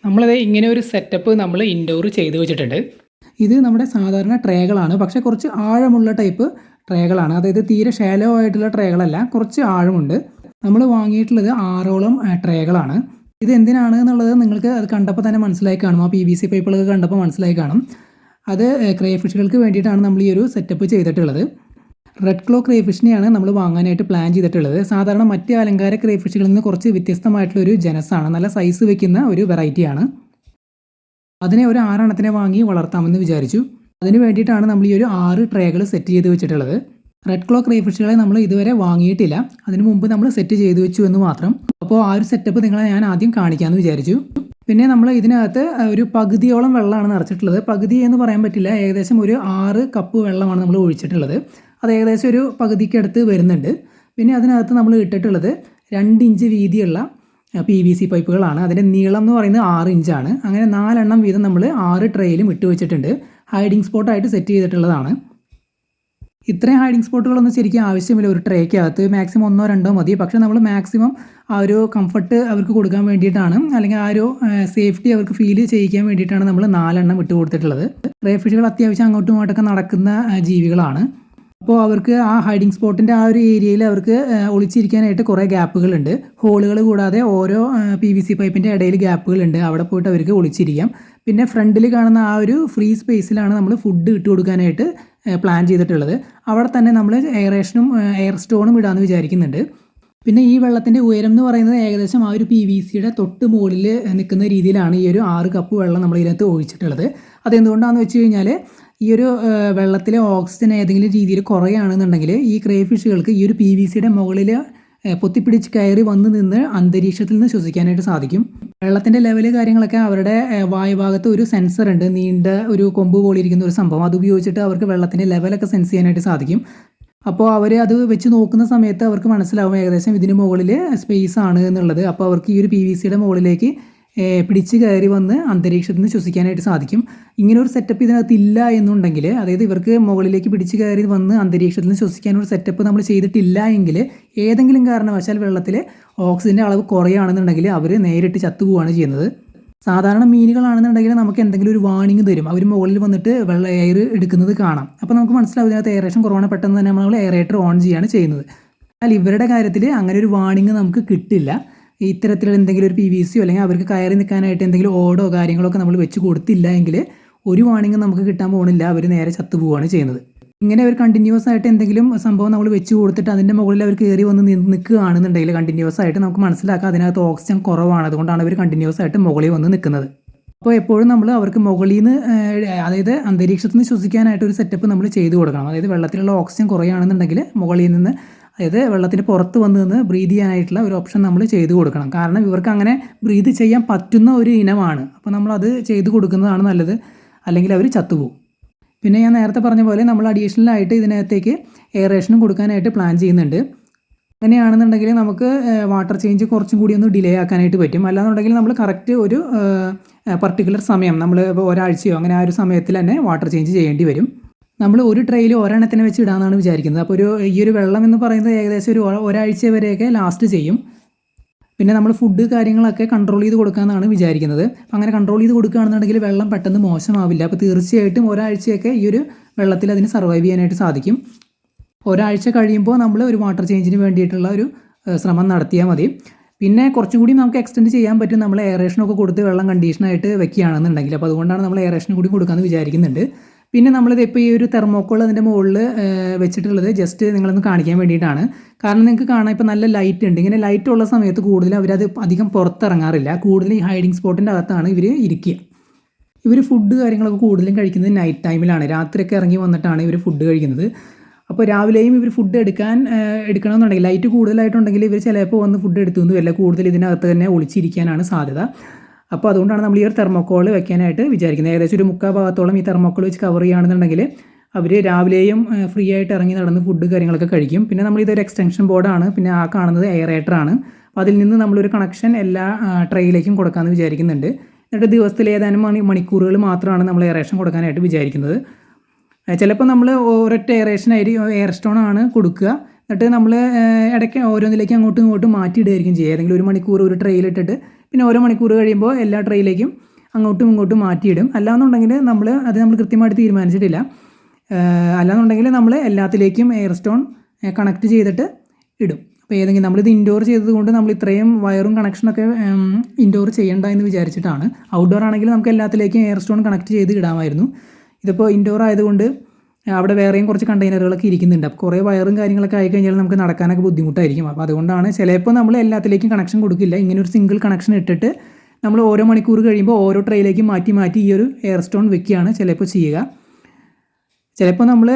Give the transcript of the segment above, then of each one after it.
നമ്മളത് ഇങ്ങനെ ഒരു സെറ്റപ്പ് നമ്മൾ ഇൻഡോർ ചെയ്ത് വെച്ചിട്ടുണ്ട്. ഇത് നമ്മുടെ സാധാരണ ട്രേകളാണ്, പക്ഷേ കുറച്ച് ആഴമുള്ള ടൈപ്പ് ട്രേകളാണ്. അതായത് തീരെ ഷാലോ ആയിട്ടുള്ള ട്രേകളല്ല, കുറച്ച് ആഴമുണ്ട്. നമ്മൾ വാങ്ങിയിട്ടുള്ളത് 6ഓളം ട്രേകളാണ്. ഇത് എന്തിനാണ് എന്നുള്ളത് നിങ്ങൾക്ക് അത് കണ്ടപ്പോൾ തന്നെ മനസ്സിലായി കാണും. ആ PVC പൈപ്പുകളൊക്കെ കണ്ടപ്പോൾ മനസ്സിലായി കാണും. അത് ക്രേ ഫിഷുകൾക്ക് വേണ്ടിയിട്ടാണ് നമ്മൾ ഈ ഒരു സെറ്റപ്പ് ചെയ്തിട്ടുള്ളത്. റെഡ് ക്ലോ ക്രേ ഫിഷിനെയാണ് നമ്മൾ വാങ്ങാനായിട്ട് പ്ലാൻ ചെയ്തിട്ടുള്ളത്. സാധാരണ മറ്റ് അലങ്കാര ക്രേ ഫിഷുകളിൽ നിന്ന് കുറച്ച് വ്യത്യസ്തമായിട്ടുള്ളൊരു ജനസാണ്. നല്ല സൈസ് വെക്കുന്ന ഒരു വെറൈറ്റിയാണ്. അതിനെ ഒരു 6 എണ്ണത്തിനെ വാങ്ങി വളർത്താമെന്ന് വിചാരിച്ചു. അതിന് വേണ്ടിയിട്ടാണ് നമ്മൾ ഈ ഒരു 6 ട്രേകൾ സെറ്റ് ചെയ്ത് വെച്ചിട്ടുള്ളത്. റെഡ് ക്ലോ ക്രേ ഫിഷുകളെ നമ്മൾ ഇതുവരെ വാങ്ങിയിട്ടില്ല. അതിന് മുമ്പ് നമ്മൾ സെറ്റ് ചെയ്ത് വെച്ചു എന്ന് മാത്രം. അപ്പോൾ ആ ഒരു സെറ്റപ്പ് നിങ്ങളെ ഞാൻ ആദ്യം കാണിക്കാമെന്ന് വിചാരിച്ചു. പിന്നെ നമ്മൾ ഇതിനകത്ത് ഒരു പകുതിയോളം വെള്ളമാണ് നിറച്ചിട്ടുള്ളത്. പകുതി എന്ന് പറയാൻ പറ്റില്ല, ഏകദേശം ഒരു 6 കപ്പ് വെള്ളമാണ് നമ്മൾ ഒഴിച്ചിട്ടുള്ളത്. അത് ഏകദേശം ഒരു പകുതിക്കടുത്ത് വരുന്നുണ്ട്. പിന്നെ അതിനകത്ത് നമ്മൾ ഇട്ടിട്ടുള്ളത് 2 ഇഞ്ച് വീതിയുള്ള PVC പൈപ്പുകളാണ്. അതിൻ്റെ നീളം എന്ന് പറയുന്നത് 6 ഇഞ്ചാണ്. അങ്ങനെ 4 എണ്ണം വീതം നമ്മൾ 6 ട്രേയിലും ഇട്ട് വെച്ചിട്ടുണ്ട്. ഹൈഡിങ് സ്പോട്ടായിട്ട് സെറ്റ് ചെയ്തിട്ടുള്ളതാണ്. ഇത്രയും ഹൈഡിങ് സ്പോട്ടുകളൊന്നും ശരിക്കും ആവശ്യമില്ല ഒരു ട്രേക്കകത്ത്. മാക്സിമം 1 or 2 മതി. പക്ഷേ നമ്മൾ മാക്സിമം ആ ഒരു കംഫർട്ട് അവർക്ക് കൊടുക്കാൻ വേണ്ടിയിട്ടാണ്, അല്ലെങ്കിൽ ആ ഒരു സേഫ്റ്റി അവർക്ക് ഫീൽ ചെയ്യിക്കാൻ വേണ്ടിയിട്ടാണ് നമ്മൾ 4 എണ്ണം ഇട്ട് കൊടുത്തിട്ടുള്ളത്. ക്രേ ഫിഷുകൾ അത്യാവശ്യം അങ്ങോട്ടും ഇങ്ങോട്ടൊക്കെ നടക്കുന്ന ജീവികളാണ്. അപ്പോൾ അവർക്ക് ആ ഹൈഡിങ് സ്പോട്ടിൻ്റെ ആ ഒരു ഏരിയയിൽ അവർക്ക് ഒളിച്ചിരിക്കാനായിട്ട് കുറേ ഗ്യാപ്പുകളുണ്ട്. ഹോളുകൾ കൂടാതെ ഓരോ PVC പൈപ്പിൻ്റെ ഇടയിൽ ഗ്യാപ്പുകളുണ്ട്. അവിടെ പോയിട്ട് അവർക്ക് ഒളിച്ചിരിക്കാം. പിന്നെ ഫ്രണ്ടിൽ കാണുന്ന ആ ഒരു ഫ്രീ സ്പേസിലാണ് നമ്മൾ ഫുഡ് ഇട്ട് കൊടുക്കാനായിട്ട് പ്ലാൻ ചെയ്തിട്ടുള്ളത്. അവിടെ തന്നെ നമ്മൾ എയറേഷനും എയർ സ്റ്റോണും ഇടാമെന്ന് വിചാരിക്കുന്നുണ്ട്. പിന്നെ ഈ വെള്ളത്തിൻ്റെ ഉയരം എന്ന് പറയുന്നത് ഏകദേശം ആ ഒരു PVCയുടെ തൊട്ട് മുകളിൽ നിൽക്കുന്ന രീതിയിലാണ് ഈ ഒരു 6 കപ്പ് വെള്ളം നമ്മൾ ഇതിനകത്ത് ഒഴിച്ചിട്ടുള്ളത്. അതെന്തുകൊണ്ടാണെന്ന് വെച്ച് കഴിഞ്ഞാൽ ഈ ഒരു വെള്ളത്തിലെ ഓക്സിജൻ ഏതെങ്കിലും രീതിയിൽ കുറയുകയാണെന്നുണ്ടെങ്കിൽ ഈ ക്രേ ഫിഷുകൾക്ക് ഈ ഒരു PVCയുടെ മുകളിൽ പൊത്തിപ്പിടിച്ച് കയറി വന്ന് നിന്ന് അന്തരീക്ഷത്തിൽ നിന്ന് ശ്വസിക്കാനായിട്ട് സാധിക്കും. വെള്ളത്തിൻ്റെ ലെവല് കാര്യങ്ങളൊക്കെ അവരുടെ വായുഭാഗത്ത് ഒരു സെൻസർ ഉണ്ട്, നീണ്ട ഒരു കൊമ്പ് പോലിരിക്കുന്ന ഒരു സംഭവം. അത് ഉപയോഗിച്ചിട്ട് അവർക്ക് വെള്ളത്തിൻ്റെ ലെവലൊക്കെ സെൻസ് ചെയ്യാനായിട്ട് സാധിക്കും. അപ്പോൾ അവർ അത് വെച്ച് നോക്കുന്ന സമയത്ത് അവർക്ക് മനസ്സിലാവും ഏകദേശം ഇതിന് മുകളിൽ സ്പേസ് ആണ് എന്നുള്ളത്. അപ്പോൾ അവർക്ക് ഈ ഒരു PVCയുടെ മുകളിലേക്ക് പിടിച്ച് കയറി വന്ന് അന്തരീക്ഷത്തിൽ നിന്ന് ശ്വസിക്കാനായിട്ട് സാധിക്കും. ഇങ്ങനെ ഒരു സെറ്റപ്പ് ഇതിനകത്ത് ഇല്ല എന്നുണ്ടെങ്കിൽ, അതായത് ഇവർക്ക് മുകളിലേക്ക് പിടിച്ച് കയറി വന്ന് അന്തരീക്ഷത്തിൽ നിന്ന് ശ്വസിക്കാനൊരു സെറ്റപ്പ് നമ്മൾ ചെയ്തിട്ടില്ല എങ്കിൽ, ഏതെങ്കിലും കാരണവശാൽ വെള്ളത്തിൽ ഓക്സിജൻ്റെ അളവ് കുറയുകയാണെന്നുണ്ടെങ്കിൽ അവർ നേരിട്ട് ചത്തുപോവുകയാണ് ചെയ്യുന്നത്. സാധാരണ മീനുകളാണെന്നുണ്ടെങ്കിൽ നമുക്ക് എന്തെങ്കിലും ഒരു വാണിംഗ് തരും. അവർ മുകളിൽ വന്നിട്ട് എയർ എടുക്കുന്നത് കാണാം. അപ്പോൾ നമുക്ക് മനസ്സിലാവും ഇതിനകത്ത് എയറേഷൻ കുറവാണ്. പെട്ടെന്ന് തന്നെ നമ്മൾ എയറേറ്റർ ഓൺ ചെയ്യുകയാണ് ചെയ്യുന്നത്. എന്നാൽ ഇവരുടെ കാര്യത്തിൽ അങ്ങനെ ഒരു വാണിംഗ് നമുക്ക് കിട്ടില്ല. ഇത്തരത്തിലുള്ള എന്തെങ്കിലും ഒരു PVC അല്ലെങ്കിൽ അവർക്ക് കയറി നിൽക്കാനായിട്ട് എന്തെങ്കിലും ഓടോ കാര്യങ്ങളൊക്കെ നമ്മൾ വെച്ച് കൊടുത്തില്ല എങ്കിൽ ഒരു വാണിംഗ് നമുക്ക് കിട്ടാൻ പോകുന്നില്ല. അവർ നേരെ ചത്തുപോവുകയാണ് ചെയ്യുന്നത്. ഇങ്ങനെ അവർ കണ്ടിന്യൂസ് ആയിട്ട് എന്തെങ്കിലും സംഭവം നമ്മൾ വെച്ച് കൊടുത്തിട്ട് അതിൻ്റെ മുകളിൽ അവർ കയറി വന്ന് നിൽക്കുകയാണെന്നുണ്ടെങ്കിൽ കണ്ടിന്യൂസ് ആയിട്ട് നമുക്ക് മനസ്സിലാക്കാം അതിനകത്ത് ഓക്സിജൻ കുറവാണ്. അതുകൊണ്ടാണ് അവർ കണ്ടിന്യൂസ് ആയിട്ട് മുകളിൽ വന്ന് നിൽക്കുന്നത്. അപ്പോൾ എപ്പോഴും നമ്മൾ അവർക്ക് മുകളിൽ നിന്ന്, അതായത് അന്തരീക്ഷത്തിൽ നിന്ന് ശ്വസിക്കാനായിട്ട് ഒരു സെറ്റപ്പ് നമ്മൾ ചെയ്തു കൊടുക്കണം. അതായത് വെള്ളത്തിലുള്ള ഓക്സിജൻ കുറയുകയാണെന്നുണ്ടെങ്കിൽ മുകളിൽ നിന്ന്, അതായത് വെള്ളത്തിന് പുറത്ത് വന്ന് നിന്ന് ബ്രീത് ചെയ്യാനായിട്ടുള്ള ഒരു ഓപ്ഷൻ നമ്മൾ ചെയ്തു കൊടുക്കണം. കാരണം ഇവർക്ക് അങ്ങനെ ബ്രീത് ചെയ്യാൻ പറ്റുന്ന ഒരു ഇനമാണ്. അപ്പോൾ നമ്മളത് ചെയ്തു കൊടുക്കുന്നതാണ് നല്ലത്, അല്ലെങ്കിൽ അവർ ചത്തുപോകും. പിന്നെ ഞാൻ നേരത്തെ പറഞ്ഞ പോലെ നമ്മൾ അഡീഷണലായിട്ട് ഇതിനകത്തേക്ക് എയറേഷനും കൊടുക്കാനായിട്ട് പ്ലാൻ ചെയ്യുന്നുണ്ട്. അങ്ങനെയാണെന്നുണ്ടെങ്കിൽ നമുക്ക് വാട്ടർ ചേഞ്ച് കുറച്ചും കൂടി ഒന്ന് ഡിലേ ആക്കാനായിട്ട് പറ്റും. അല്ലാന്നുണ്ടെങ്കിൽ നമ്മൾ കറക്റ്റ് ഒരു പർട്ടിക്കുലർ സമയം, നമ്മൾ ഒരാഴ്ചയോ അങ്ങനെ ആ ഒരു സമയത്തിൽ തന്നെ വാട്ടർ ചേഞ്ച് ചെയ്യേണ്ടി വരും. നമ്മൾ ഒരു ട്രെയിൽ ഒരെണ്ണത്തിനെ വെച്ച് ഇടാമെന്നാണ് വിചാരിക്കുന്നത്. അപ്പോൾ ഈ ഒരു വെള്ളം എന്ന് പറയുന്നത് ഏകദേശം ഒരാഴ്ച വരെയൊക്കെ ലാസ്റ്റ് ചെയ്യും. പിന്നെ നമ്മൾ ഫുഡ് കാര്യങ്ങളൊക്കെ കൺട്രോൾ ചെയ്ത് കൊടുക്കാമെന്നാണ് വിചാരിക്കുന്നത്. അങ്ങനെ കൺട്രോൾ ചെയ്ത് കൊടുക്കുകയാണെന്നുണ്ടെങ്കിൽ വെള്ളം പെട്ടെന്ന് മോശമാവില്ല. അപ്പോൾ തീർച്ചയായിട്ടും ഒരാഴ്ചയൊക്കെ ഈ ഒരു വെള്ളത്തിൽ അതിന് സർവൈവ് ചെയ്യാനായിട്ട് സാധിക്കും. ഒരാഴ്ച കഴിയുമ്പോൾ നമ്മൾ ഒരു വാട്ടർ ചേഞ്ചിന് വേണ്ടിയിട്ടുള്ള ഒരു ശ്രമം നടത്തിയാൽ മതി. പിന്നെ കുറച്ചും കൂടി നമുക്ക് എക്സ്റ്റെൻഡ് ചെയ്യാൻ പറ്റും നമ്മൾ എയറേഷനൊക്കെ കൊടുത്ത് വെള്ളം കണ്ടീഷനായിട്ട് വെക്കുകയാണെന്നുണ്ടെങ്കിൽ. അപ്പോൾ അതുകൊണ്ടാണ് നമ്മൾ എയറേഷൻ കൂടി കൊടുക്കാമെന്ന് വിചാരിക്കുന്നുണ്ട്. പിന്നെ നമ്മളിത് ഇപ്പോൾ ഈ ഒരു തെർമോക്കോൾ അതിൻ്റെ മുകളിൽ വെച്ചിട്ടുള്ളത് ജസ്റ്റ് നിങ്ങളൊന്ന് കാണിക്കാൻ വേണ്ടിയിട്ടാണ്. കാരണം നിങ്ങൾക്ക് കാണാൻ ഇപ്പോൾ നല്ല ലൈറ്റ് ഉണ്ട്. ഇങ്ങനെ ലൈറ്റ് ഉള്ള സമയത്ത് കൂടുതൽ അവരത് അധികം പുറത്തിറങ്ങാറില്ല. കൂടുതൽ ഈ ഹൈഡിങ് സ്പോട്ടിൻ്റെ അകത്താണ് ഇവർ ഇരിക്കുക. ഇവർ ഫുഡ് കാര്യങ്ങളൊക്കെ കൂടുതലും കഴിക്കുന്നത് നൈറ്റ് ടൈമിലാണ്. രാത്രിയൊക്കെ ഇറങ്ങി വന്നിട്ടാണ് ഇവർ ഫുഡ് കഴിക്കുന്നത്. അപ്പോൾ രാവിലെയും ഇവർ ഫുഡ് എടുക്കണമെന്നുണ്ടെങ്കിൽ ലൈറ്റ് കൂടുതലായിട്ടുണ്ടെങ്കിൽ ഇവർ ചിലപ്പോൾ വന്ന് ഫുഡ് എടുത്തുനിന്ന് വരില്ല. കൂടുതൽ ഇതിനകത്ത് തന്നെ ഒളിച്ചിരിക്കാനാണ് സാധ്യത. അപ്പോൾ അതുകൊണ്ടാണ് നമ്മൾ ഈ ഒരു തെർമോക്കോൾ വെക്കാനായിട്ട് വിചാരിക്കുന്നത്. ഏകദേശം ഒരു 3/4 ഭാഗത്തോളം ഈ തെർമോക്കോൾ വെച്ച് കവർ ചെയ്യുകയാണെന്നുണ്ടെങ്കിൽ അവർ രാവിലെയും ഫ്രീ ആയിട്ട് ഇറങ്ങി നടന്ന് ഫുഡ് കാര്യങ്ങളൊക്കെ കഴിക്കും. പിന്നെ നമ്മളിതൊരു എക്സ്റ്റൻഷൻ ബോർഡാണ്. പിന്നെ ആ കാണുന്നത് എയറേറ്ററാണ്. അപ്പോൾ അതിൽ നിന്ന് നമ്മളൊരു കണക്ഷൻ എല്ലാ ട്രെയിലേക്കും കൊടുക്കാമെന്ന് വിചാരിക്കുന്നുണ്ട്. എന്നിട്ട് ദിവസത്തിൽ ഏതാനും മണിക്കൂറുകൾ മാത്രമാണ് നമ്മൾ എയറേഷൻ കൊടുക്കാനായിട്ട് വിചാരിക്കുന്നത്. ചിലപ്പോൾ നമ്മൾ ഒരൊറ്റ എയർ സ്റ്റോണാണ് കൊടുക്കുക. എന്നിട്ട് നമ്മൾ ഇടയ്ക്ക് ഓരോന്നിലേക്ക് അങ്ങോട്ടും ഇങ്ങോട്ടും മാറ്റിയിടുകയായിരിക്കും ചെയ്യുക. ഏതെങ്കിലും ഒരു മണിക്കൂർ ഒരു ട്രെയിലിട്ടിട്ട് പിന്നെ ഓരോ മണിക്കൂർ കഴിയുമ്പോൾ എല്ലാ ട്രേയിലേക്കും അങ്ങോട്ടും ഇങ്ങോട്ടും മാറ്റിയിടും. അല്ലാന്നുണ്ടെങ്കിൽ നമ്മൾ കൃത്യമായിട്ട് തീരുമാനിച്ചിട്ടില്ല. അല്ലാന്നുണ്ടെങ്കിൽ നമ്മൾ എല്ലാത്തിലേക്കും എയർ സ്റ്റോൺ കണക്ട് ചെയ്തിട്ട് ഇടും. അപ്പോൾ ഏതെങ്കിലും നമ്മളിത് ഇൻഡോർ ചെയ്തതുകൊണ്ട് നമ്മൾ ഇത്രയും വയറും കണക്ഷനൊക്കെ ഇൻഡോർ ചെയ്യേണ്ട എന്ന് വിചാരിച്ചിട്ടാണ്. ഔട്ട്ഡോർ ആണെങ്കിൽ നമുക്ക് എല്ലാത്തിലേക്കും എയർ സ്റ്റോൺ കണക്ട് ചെയ്ത് ഇടാമായിരുന്നു. ഇതിപ്പോൾ ഇൻഡോർ ആയതുകൊണ്ട് അവിടെ വേറെയും കുറച്ച് കണ്ടെയ്നറുകളൊക്കെ ഇരിക്കുന്നുണ്ട്. അപ്പോൾ കുറേ വയറും കാര്യങ്ങളൊക്കെ ആയിക്കഴിഞ്ഞാൽ നമുക്ക് നടക്കാനൊക്കെ ബുദ്ധിമുട്ടായിരിക്കും. അപ്പോൾ അതുകൊണ്ടാണ് ചിലപ്പോൾ നമ്മൾ എല്ലാത്തിലേക്കും കണക്ഷൻ കൊടുക്കില്ല. ഇങ്ങനെ ഒരു സിംഗിൾ കണക്ഷൻ ഇട്ടിട്ട് നമ്മൾ ഓരോ മണിക്കൂർ കഴിയുമ്പോൾ ഓരോ ട്രേയിലേക്കും മാറ്റി മാറ്റി ഈ ഒരു എയർ സ്റ്റോൺ വെക്കുകയാണ് ചിലപ്പോൾ ചെയ്യുക. ചിലപ്പോൾ നമ്മൾ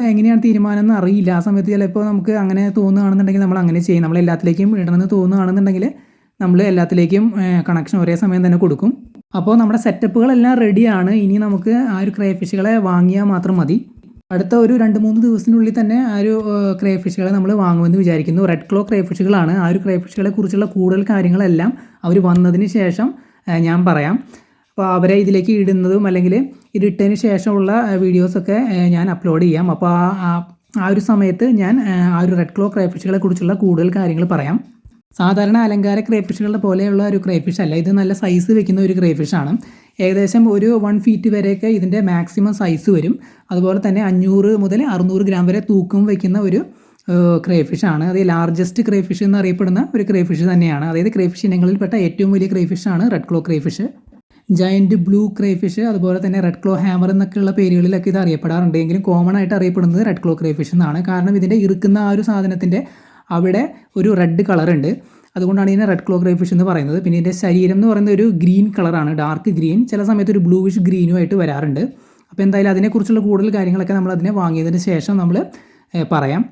എങ്ങനെയാണ് തീരുമാനം എന്ന് അറിയില്ല. ആ സമയത്ത് ചിലപ്പോൾ നമുക്ക് അങ്ങനെ തോന്നുകയാണെന്നുണ്ടെങ്കിൽ നമ്മൾ അങ്ങനെ ചെയ്യും. നമ്മൾ എല്ലാത്തിലേക്കും ഇടണമെന്ന് തോന്നുകയാണെന്നുണ്ടെങ്കിൽ നമ്മൾ എല്ലാത്തിലേക്കും കണക്ഷൻ ഒരേ സമയം തന്നെ കൊടുക്കും. അപ്പോൾ നമ്മുടെ സെറ്റപ്പുകളെല്ലാം റെഡിയാണ്. ഇനി നമുക്ക് ആ ഒരു ക്രേഫിഷുകളെ വാങ്ങിയാൽ മാത്രം മതി. അടുത്ത ഒരു 2-3 ദിവസത്തിനുള്ളിൽ തന്നെ ആ ഒരു ക്രേഫിഷുകളെ നമ്മൾ വാങ്ങുമെന്ന് വിചാരിക്കുന്നു. റെഡ് ക്ലോ ക്രേഫിഷുകളാണ്. ആ ഒരു ക്രേഫിഷുകളെ കുറിച്ചുള്ള കൂടുതൽ കാര്യങ്ങളെല്ലാം അവർ വന്നതിന് ശേഷം ഞാൻ പറയാം. അപ്പോൾ അവരെ ഇതിലേക്ക് ഇടുന്നതും അല്ലെങ്കിൽ ഇതിട്ടതിന് ശേഷമുള്ള വീഡിയോസൊക്കെ ഞാൻ അപ്ലോഡ് ചെയ്യാം. അപ്പോൾ ആ ഒരു സമയത്ത് ഞാൻ ആ ഒരു റെഡ് ക്ലോ ക്രേഫിഷുകളെ കുറിച്ചുള്ള കൂടുതൽ കാര്യങ്ങൾ പറയാം. സാധാരണ അലങ്കാര ക്രേഫിഷുകളുടെ പോലെയുള്ള ഒരു ക്രേഫിഷ് അല്ല. ഇത് നല്ല സൈസ് വെക്കുന്ന ഒരു ക്രേഫിഷാണ്. ഏകദേശം ഒരു 1 ഫീറ്റ് വരെയൊക്കെ ഇതിൻ്റെ മാക്സിമം സൈസ് വരും. അതുപോലെ തന്നെ 500 മുതൽ 600 ഗ്രാം വരെ തൂക്കം വയ്ക്കുന്ന ഒരു ക്രേഫിഷാണ്. അത് ലാർജസ്റ്റ് ക്രേഫിഷ് എന്നറിയപ്പെടുന്ന ഒരു ക്രേഫിഷ് തന്നെയാണ്. അതായത് ക്രേഫിഷ് ഇനങ്ങളിൽപ്പെട്ട ഏറ്റവും വലിയ ക്രേഫിഷാണ് റെഡ് ക്ലോ ക്രേഫിഷ്. ജയൻറ്റ് ബ്ലൂ ക്രേഫിഷ്, അതുപോലെ തന്നെ റെഡ് ക്ലോ ഹാമർ എന്നൊക്കെയുള്ള പേരുകളിലൊക്കെ ഇത് അറിയപ്പെടാറുണ്ട്. എങ്കിലും കോമൺ ആയിട്ട് അറിയപ്പെടുന്നത് റെഡ് ക്ലോ ക്രേഫിഷ് എന്നാണ്. കാരണം ഇതിൻ്റെ ഇറുക്കുന്ന ആ ഒരു സാധനത്തിൻ്റെ അവിടെ ഒരു റെഡ് കളറുണ്ട്. അതുകൊണ്ടാണ് ഇതിനെ റെഡ് ക്ലോ ക്രേഫിഷ് എന്ന് പറയുന്നത്. പിന്നെ ഇതിൻ്റെ ശരീരം എന്ന് പറയുന്നത് ഒരു ഗ്രീൻ കളറാണ്, ഡാർക്ക് ഗ്രീൻ. ചില സമയത്ത് ഒരു ബ്ലൂവിഷ് ഗ്രീനുമായിട്ട് വരാറുണ്ട്. അപ്പോൾ എന്തായാലും അതിനെക്കുറിച്ചുള്ള കൂടുതൽ കാര്യങ്ങളൊക്കെ നമ്മൾ അതിനെ വാങ്ങിയതിന് ശേഷം നമ്മൾ പറയാം.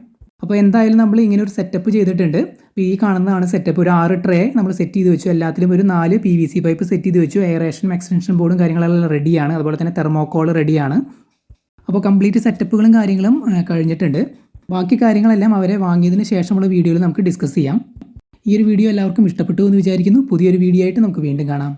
അപ്പോൾ എന്തായാലും നമ്മൾ ഇങ്ങനെ ഒരു സെറ്റപ്പ് ചെയ്തിട്ടുണ്ട്. അപ്പോൾ ഈ കാണുന്നതാണ് സെറ്റപ്പ്. ഒരു 6 ട്രേ നമ്മൾ സെറ്റ് ചെയ്ത് വെച്ചു. എല്ലാത്തിലും ഒരു 4 PVC പൈപ്പ് സെറ്റ് ചെയ്ത് വെച്ചു. എയറേഷൻ എക്സ്റ്റൻഷൻ ബോർഡും കാര്യങ്ങളെല്ലാം റെഡിയാണ്. അതുപോലെ തന്നെ തെർമോക്കോൾ റെഡിയാണ്. അപ്പോൾ കംപ്ലീറ്റ് സെറ്റപ്പുകളും കാര്യങ്ങളും കഴിഞ്ഞിട്ടുണ്ട്. ബാക്കി കാര്യങ്ങളെല്ലാം അവരെ വാങ്ങിയതിന് ശേഷമുള്ള വീഡിയോയിൽ നമുക്ക് ഡിസ്കസ് ചെയ്യാം. ഈ ഒരു വീഡിയോ എല്ലാവർക്കും ഇഷ്ടപ്പെട്ടു എന്ന് വിചാരിക്കുന്നു. പുതിയൊരു വീഡിയോ ആയിട്ട് നമുക്ക് വീണ്ടും കാണാം.